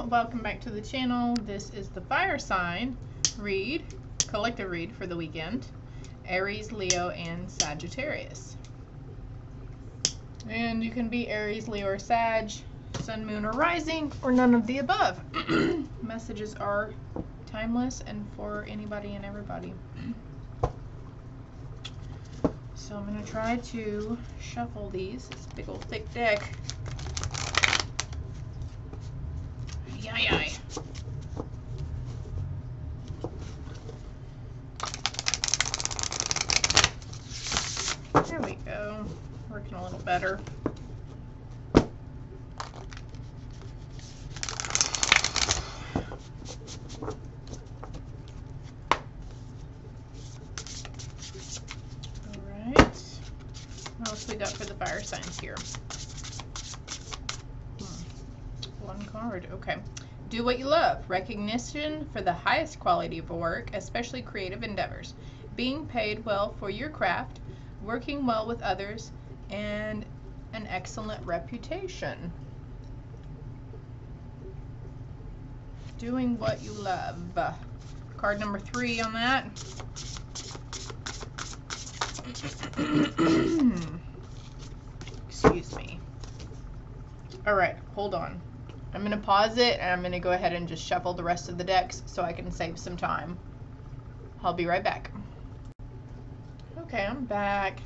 welcome back to the channel. This is the fire sign read, collective read for the weekend. Aries, Leo, and Sagittarius. And you can be Aries, Leo, or Sag, Sun, Moon, or Rising, or none of the above. Messages are timeless and for anybody and everybody. So I'm going to try to shuffle these. This big old thick deck. Yay. There we go. Working a little better. Alright. What else we got for the fire signs here? One card. Okay. Do what you love. Recognition for the highest quality of work, especially creative endeavors. Being paid well for your craft, working well with others, and an excellent reputation. Doing what you love. Card number 3 on that. Excuse me. Alright, hold on. I'm going to pause it and I'm going to go ahead and just shuffle the rest of the decks so I can save some time. I'll be right back. Okay, I'm back.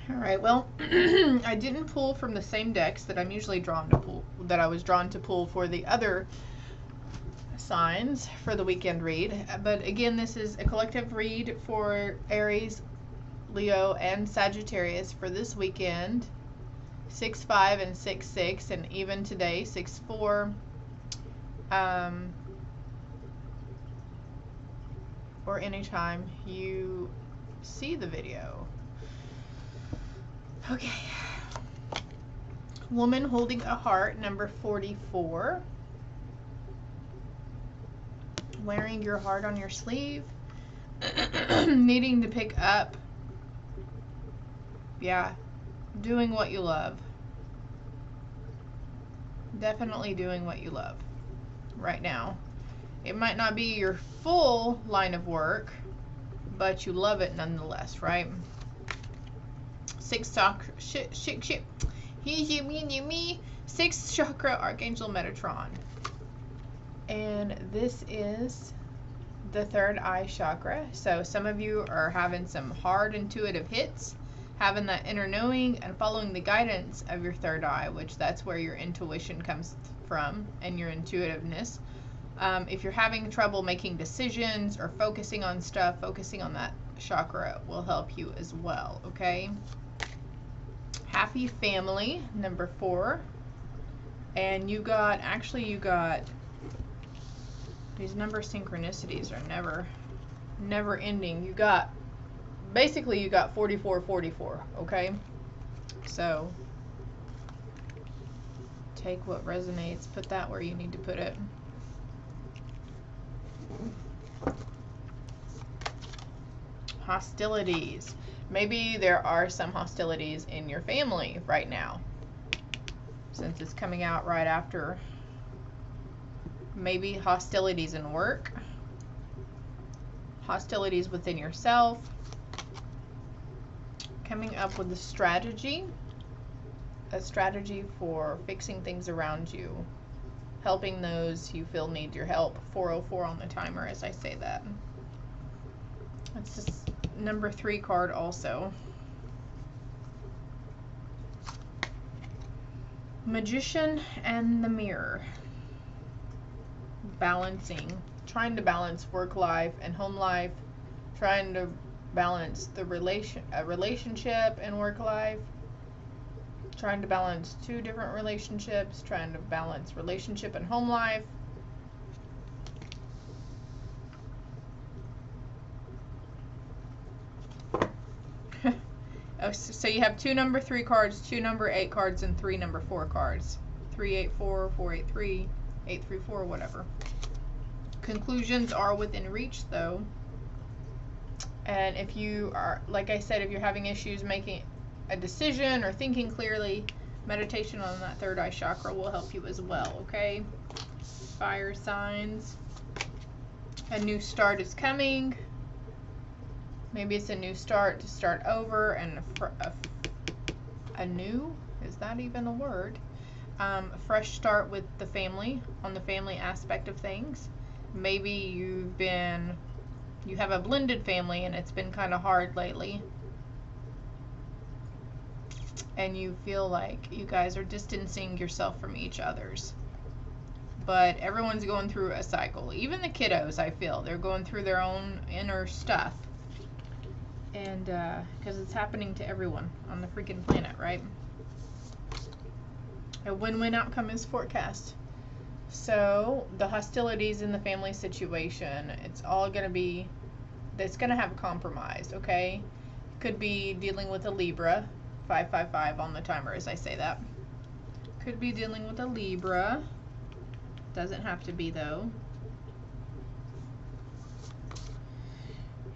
Alright, well, I didn't pull from the same decks that I'm usually drawn to pull, that I was drawn to pull for the other signs for the weekend read. But again, this is a collective read for Aries, Leo, and Sagittarius for this weekend. 6-5 and 6-6, and even today 6-4, or anytime you see the video. Okay. Woman holding a heart, number 44. Wearing your heart on your sleeve. Needing to pick up. Yeah. Doing what you love. Definitely doing what you love right now. It might not be your full line of work, but you love it nonetheless, right? 6 chakra, sixth chakra, Archangel Metatron. And this is the third eye chakra. So some of you are having some hard intuitive hits, having that inner knowing and following the guidance of your third eye, which that's where your intuition comes from and your intuitiveness. If you're having trouble making decisions or focusing on stuff, focusing on that chakra will help you as well, okay? Happy family, number 4. And you got, actually you got, these number synchronicities are never ending. You got, basically you got 44, okay? So take what resonates, put that where you need to put it. Hostilities. Maybe there are some hostilities in your family right now, since it's coming out right after. Maybe hostilities in work, hostilities within yourself. Coming up with a strategy for fixing things around you, helping those you feel need your help. 404 on the timer as I say that. It's just number 3 card also. Magician and the Mirror. Balancing, trying to balance work life and home life, trying to balance the relationship and work life, trying to balance 2 different relationships, trying to balance relationship and home life. Oh, so you have 2 number 3 cards, 2 number 8 cards, and 3 number 4 cards. 384, 483, 834, whatever. Conclusions are within reach though. And if you are, like I said, if you're having issues making a decision or thinking clearly, Meditation on that third eye chakra will help you as well, okay? Fire signs. A new start is coming. Maybe it's a new start to start over, and a new, is that even a word? A fresh start with the family, on the family aspect of things. Maybe you have a blended family and it's been kind of hard lately. And you feel like you guys are distancing yourself from each other's. But everyone's going through a cycle. Even the kiddos, I feel, they're going through their own inner stuff. And because it's happening to everyone on the freaking planet, right? A win-win outcome is forecast. So the hostilities in the family situation, it's all going to be, it's going to have compromise, okay? Could be dealing with a Libra, 555 on the timer as I say that. Could be dealing with a Libra. Doesn't have to be though.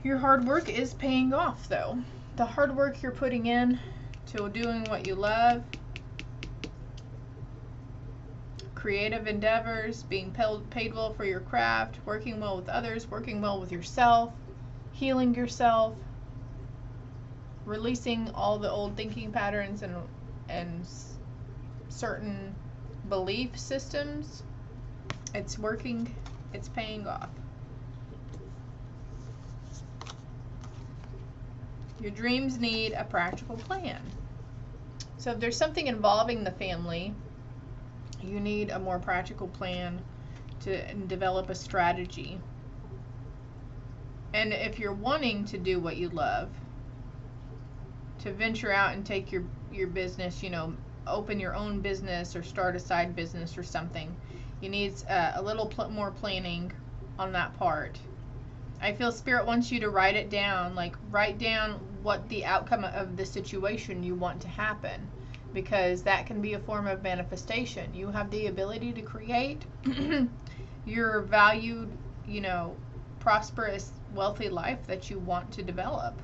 Your hard work is paying off though. The hard work you're putting in to doing what you love, creative endeavors, being paid well for your craft, working well with others, working well with yourself, healing yourself, releasing all the old thinking patterns and certain belief systems. It's working, it's paying off. Your dreams need a practical plan. So if there's something involving the family, you need a more practical plan to develop a strategy. And if you're wanting to do what you love, to venture out and take your business, you know, open your own business or start a side business or something, you need a little more planning on that part. I feel Spirit wants you to write it down, like write down what the outcome of the situation you want to happen, because that can be a form of manifestation. You have the ability to create your valued, you know, prosperous, wealthy life that you want to develop.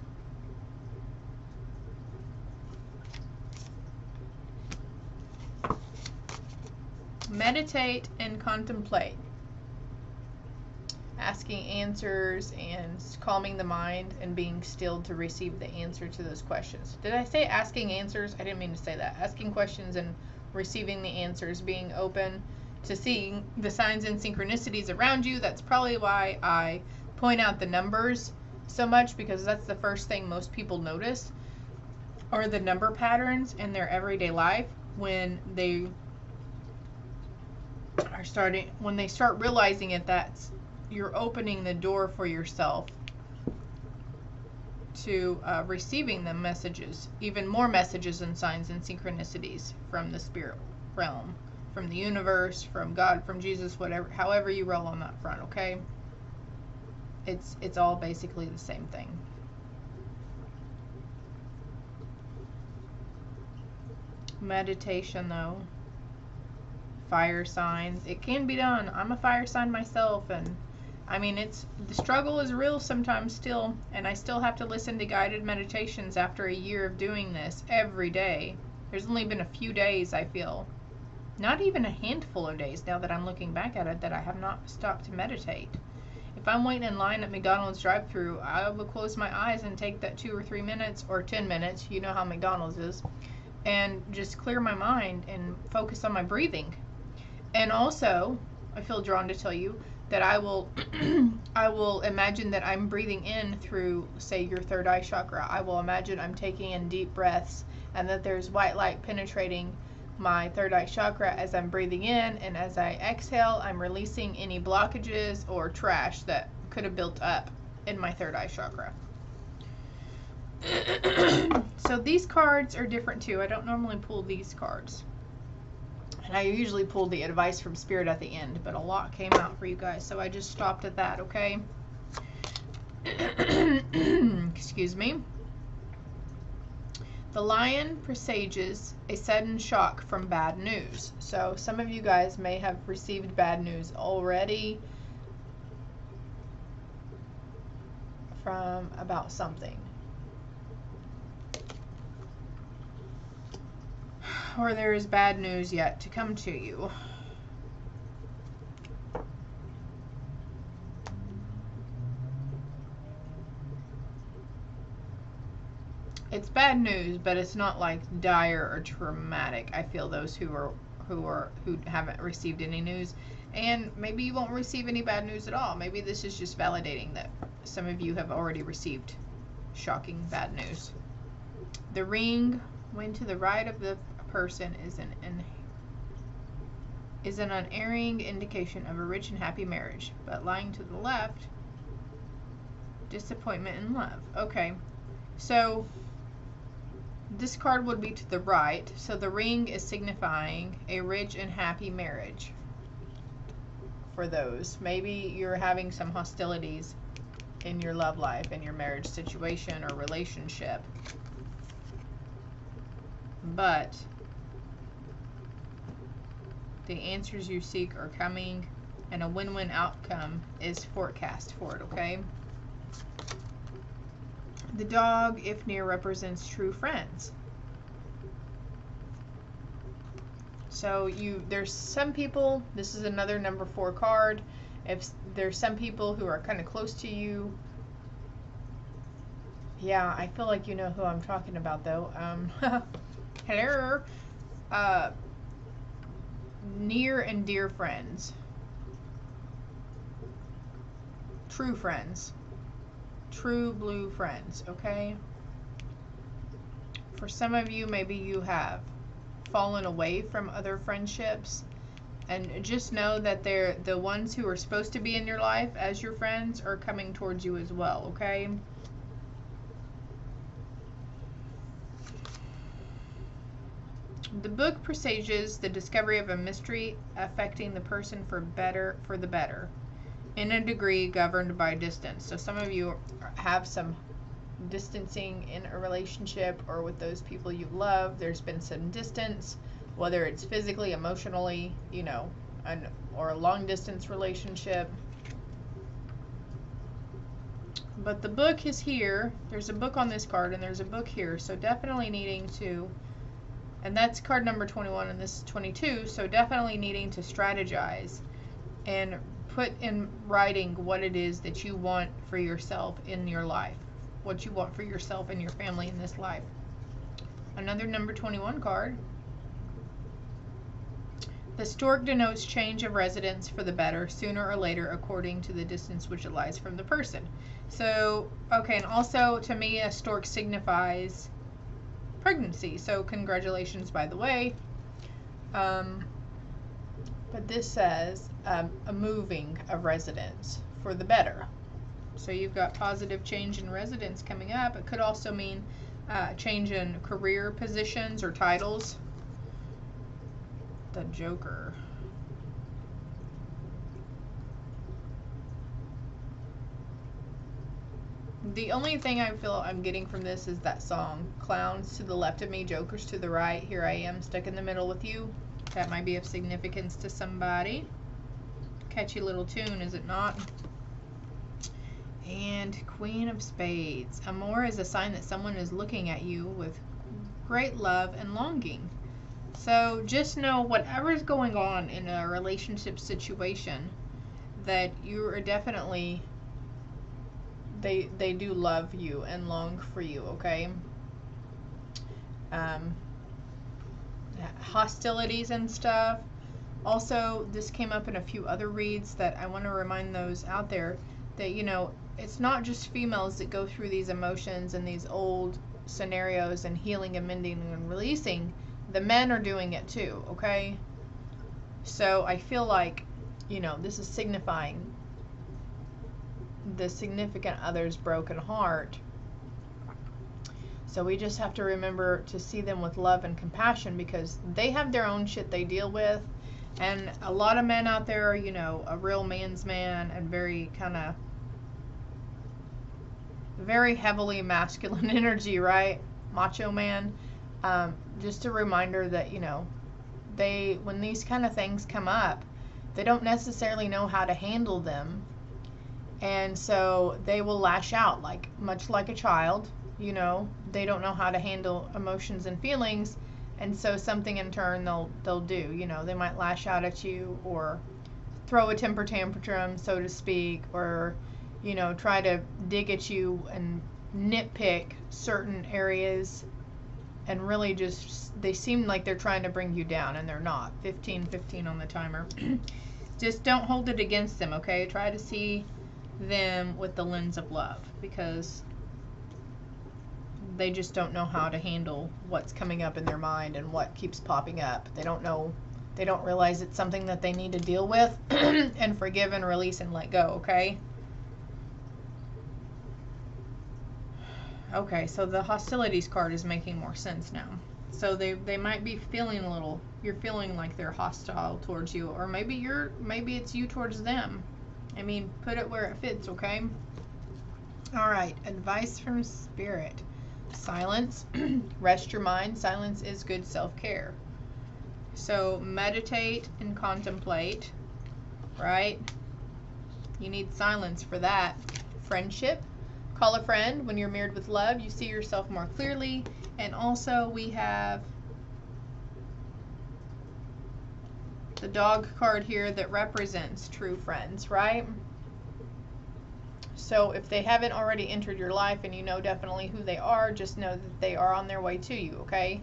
Meditate and contemplate. Asking answers and calming the mind and being still to receive the answer to those questions. Did I say asking answers? I didn't mean to say that. Asking questions and receiving the answers, being open to seeing the signs and synchronicities around you. That's probably why I point out the numbers so much, because that's the first thing most people notice, are the number patterns in their everyday life when they start realizing it. That's you're opening the door for yourself to receiving the messages, even more messages and signs and synchronicities from the spirit realm, from the universe, from God, from Jesus, whatever, however you roll on that front, okay? It's all basically the same thing. Meditation though, fire signs, it can be done. I'm a fire sign myself, and I mean, the struggle is real sometimes still, and I still have to listen to guided meditations after a year of doing this every day. There's only been a few days, I feel, not even a handful of days now that I'm looking back at it, that I have not stopped to meditate. If I'm waiting in line at McDonald's drive-thru, I will close my eyes and take that 2 or 3 minutes or 10 minutes, you know how McDonald's is, and just clear my mind and focus on my breathing. And also, I feel drawn to tell you that I will imagine that I'm breathing in through, say, your third eye chakra. I will imagine I'm taking in deep breaths and that there's white light penetrating my third eye chakra as I'm breathing in, and as I exhale, I'm releasing any blockages or trash that could have built up in my third eye chakra. So these cards are different too. I don't normally pull these cards. And I usually pull the advice from Spirit at the end, but a lot came out for you guys, so I just stopped at that, okay? Excuse me. The lion presages a sudden shock from bad news. So some of you guys may have received bad news already from about something. or there is bad news yet to come to you. It's bad news, but it's not like dire or traumatic. I feel those who haven't received any news, and maybe you won't receive any bad news at all. Maybe this is just validating that some of you have already received shocking bad news. The ring, when to the right of the person, is an unerring indication of a rich and happy marriage, but lying to the left, disappointment in love. Okay, so this card would be to the right, so the ring is signifying a rich and happy marriage for those. Maybe you're having some hostilities in your love life, in your marriage situation or relationship, but the answers you seek are coming, and a win-win outcome is forecast for it, okay? The dog, if near, represents true friends. So there's some people, this is another number 4 card, if there's some people who are kind of close to you. Yeah, I feel like you know who I'm talking about though. Hello. Near and dear friends. True friends. True blue friends, okay? For some of you, maybe you have fallen away from other friendships, and just know that they're the ones who are supposed to be in your life as your friends are coming towards you as well, okay? The book presages the discovery of a mystery affecting the person for the better, in a degree governed by distance. So some of you have some distancing in a relationship or with those people you love. There's been some distance, whether it's physically, emotionally, you know, or a long distance relationship. But the book is here. There's a book on this card and there's a book here. So definitely needing to, and that's card number 21 and this is 22. So definitely needing to strategize and put in writing what it is that you want for yourself in your life. What you want for yourself and your family in this life. Another number 21 card. The stork denotes change of residence for the better, sooner or later, according to the distance which it lies from the person. So, okay, and also to me, a stork signifies pregnancy. So, congratulations, by the way. But this says a moving of residence for the better. So you've got positive change in residence coming up. It could also mean change in career positions or titles. The Joker. The only thing I feel I'm getting from this is that song. Clowns to the left of me, jokers to the right. Here I am stuck in the middle with you. That might be of significance to somebody. Catchy little tune, is it not? And Queen of Spades. Amour is a sign that someone is looking at you with great love and longing. So just know whatever's going on in a relationship situation, that you are definitely, they do love you and long for you, okay? Hostilities and stuff. Also, this came up in a few other reads that I want to remind those out there that, you know, it's not just females that go through these emotions and these old scenarios and healing and mending and releasing. The men are doing it too, okay? So I feel like, you know, this is signifying the significant other's broken heart. So we just have to remember to see them with love and compassion, because they have their own shit they deal with. And a lot of men out there are, you know, a real man's man and very kind of very heavily masculine energy, right? Macho man. Just a reminder that, you know, when these kind of things come up, they don't necessarily know how to handle them. And so they will lash out, much like a child, you know, they don't know how to handle emotions and feelings. And so something in turn they'll do. You know, they might lash out at you or throw a temper tantrum, so to speak, or, you know, try to dig at you and nitpick certain areas, and really just, they seem like they're trying to bring you down, and they're not. 15 on the timer. Just don't hold it against them, okay? Try to see them with the lens of love, because they just don't know how to handle what's coming up in their mind and what keeps popping up. They don't know, they don't realize it's something that they need to deal with and forgive and release and let go, okay? Okay, so the hostilities card is making more sense now. So they might be feeling a little, you're feeling like they're hostile towards you, or maybe it's you towards them. I mean, put it where it fits, okay? All right, advice from Spirit. Silence. Rest your mind. Silence is good self-care. So meditate and contemplate, right? You need silence for that. Friendship. Call a friend. When you're mirrored with love, you see yourself more clearly. And also we have the dog card here that represents true friends, right? So if they haven't already entered your life and you know definitely who they are, just know that they are on their way to you, okay?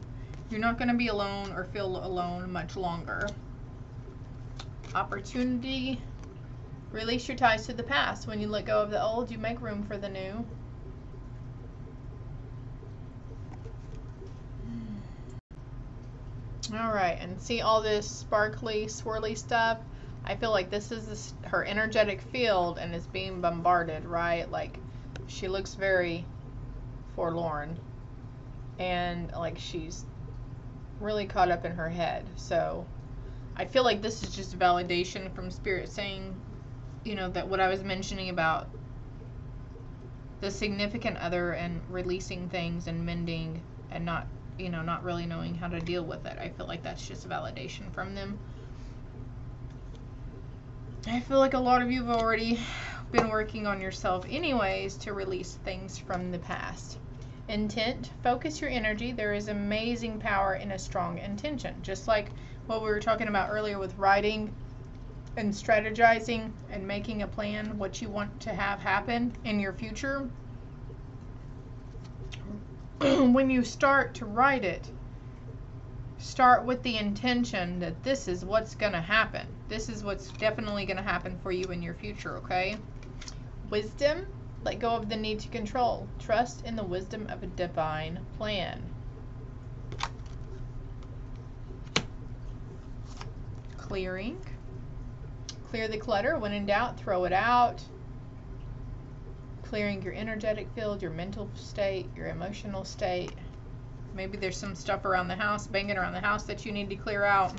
You're not going to be alone or feel alone much longer. Opportunity. Release your ties to the past. When you let go of the old, you make room for the new. All right, and see all this sparkly, swirly stuff? I feel like this is her energetic field, and it's being bombarded, right? Like, she looks very forlorn, and like she's really caught up in her head. So I feel like this is just validation from Spirit saying, you know, that what I was mentioning about the significant other and releasing things and mending and not, you know, not really knowing how to deal with it. I feel like that's just validation from them. I feel like a lot of you have already been working on yourself anyways to release things from the past. Intent. Focus your energy. There is amazing power in a strong intention. Just like what we were talking about earlier with writing and strategizing and making a plan, what you want to have happen in your future. When you start to write it, start with the intention that this is what's going to happen. This is what's definitely going to happen for you in your future, okay? Wisdom. Let go of the need to control. Trust in the wisdom of a divine plan. Clearing. Clear the clutter. When in doubt, throw it out. Clearing your energetic field, your mental state, your emotional state. Maybe there's some stuff around the house, banging around the house that you need to clear out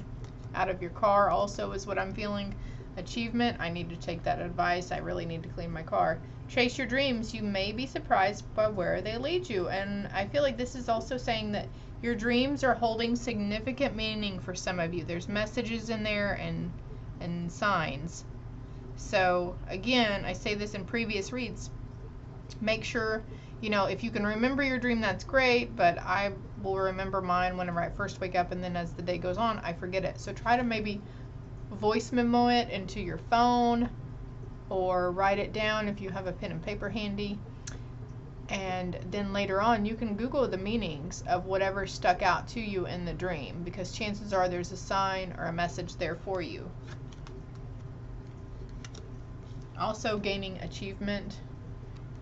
of your car also is what I'm feeling. Achievement. I need to take that advice. I really need to clean my car. Chase your dreams. You may be surprised by where they lead you. And I feel like this is also saying that your dreams are holding significant meaning for some of you. There's messages in there and signs. So again, I say this in previous reads. Make sure, you know, if you can remember your dream, that's great, but I will remember mine whenever I first wake up, and then as the day goes on, I forget it. So try to maybe voice memo it into your phone or write it down if you have a pen and paper handy. And then later on, you can Google the meanings of whatever stuck out to you in the dream, because chances are there's a sign or a message there for you. Also gaining achievement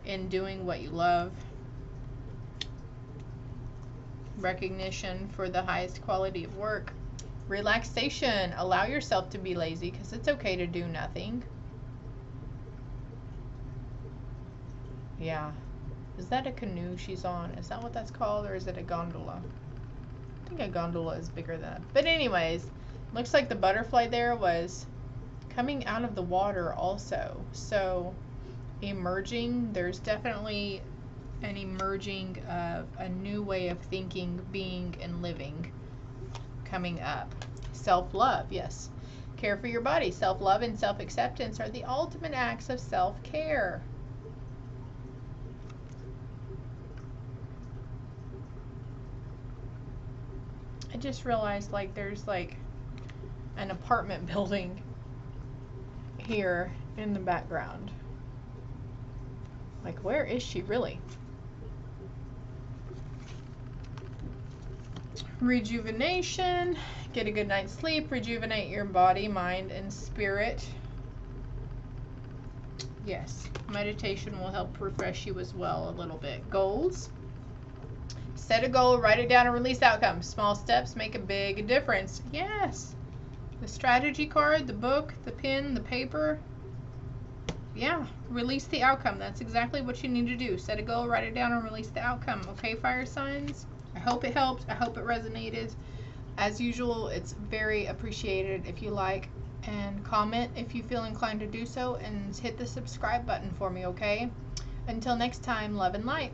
in doing what you love. Recognition for the highest quality of work. Relaxation. Allow yourself to be lazy, because it's okay to do nothing. Yeah. Is that a canoe she's on? Is that what that's called, or is it a gondola? I think a gondola is bigger than that. But anyways, looks like the butterfly there was coming out of the water also. So emerging, there's definitely an emerging of a new way of thinking, being, and living coming up. Self-love, yes. Care for your body. Self-love and self-acceptance are the ultimate acts of self-care. just realized like there's like an apartment building here in the background. Like, where is she really? Rejuvenation. Get a good night's sleep. Rejuvenate your body, mind, and spirit. Yes, meditation will help refresh you as well a little bit. Goals. Set a goal, write it down, and release outcomes. Small steps make a big difference. Yes. The strategy card, the book, the pen, the paper. Yeah, release the outcome. That's exactly what you need to do. Set a goal, write it down, and release the outcome. Okay, fire signs? I hope it helped. I hope it resonated. As usual, it's very appreciated if you like and comment if you feel inclined to do so, and hit the subscribe button for me, okay? Until next time, love and light.